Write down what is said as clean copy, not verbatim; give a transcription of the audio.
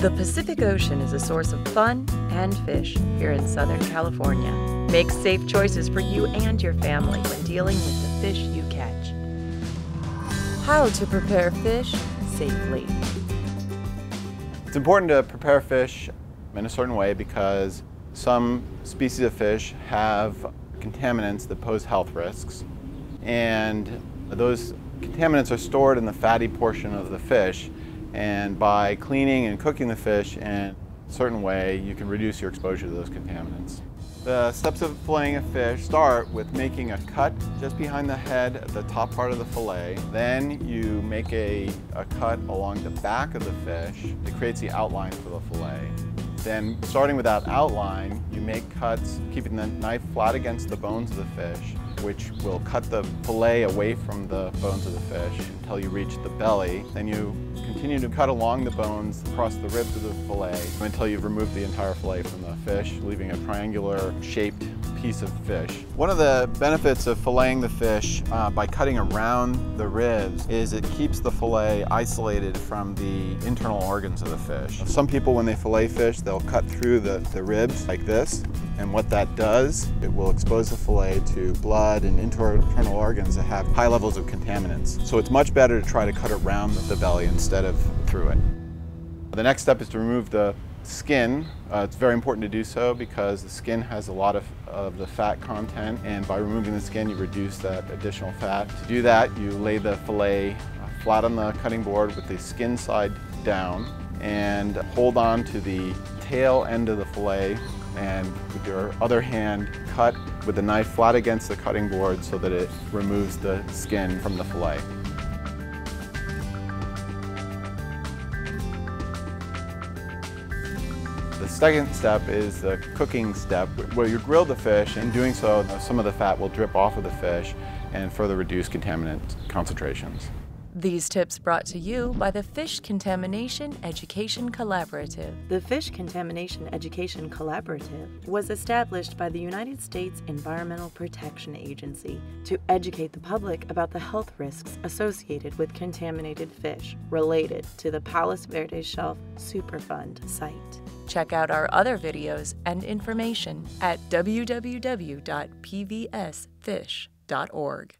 The Pacific Ocean is a source of fun and fish here in Southern California. Make safe choices for you and your family when dealing with the fish you catch. How to prepare fish safely. It's important to prepare fish in a certain way because some species of fish have contaminants that pose health risks, and those contaminants are stored in the fatty portion of the fish, and by cleaning and cooking the fish in a certain way you can reduce your exposure to those contaminants. The steps of filleting a fish start with making a cut just behind the head at the top part of the fillet. Then you make a cut along the back of the fish that creates the outline for the fillet. Then, starting with that outline, you make cuts, keeping the knife flat against the bones of the fish, which will cut the fillet away from the bones of the fish until you reach the belly. Then you continue to cut along the bones across the ribs of the fillet until you've removed the entire fillet from the fish, leaving a triangular shaped piece of fish. One of the benefits of filleting the fish by cutting around the ribs is it keeps the fillet isolated from the internal organs of the fish. Some people, when they fillet fish, they'll cut through the ribs like this, and what that does, it will expose the fillet to blood and internal organs that have high levels of contaminants. So it's much better to try to cut around the belly instead of through it. The next step is to remove the skin. It's very important to do so because the skin has a lot of the fat content, and by removing the skin you reduce that additional fat. To do that, you lay the fillet flat on the cutting board with the skin side down and hold on to the tail end of the fillet, and with your other hand cut with the knife flat against the cutting board so that it removes the skin from the fillet. The second step is the cooking step, where you grill the fish. In doing so, some of the fat will drip off of the fish and further reduce contaminant concentrations. These tips brought to you by the Fish Contamination Education Collaborative. The Fish Contamination Education Collaborative was established by the United States Environmental Protection Agency to educate the public about the health risks associated with contaminated fish related to the Palos Verdes Shelf Superfund site. Check out our other videos and information at www.pvsfish.org.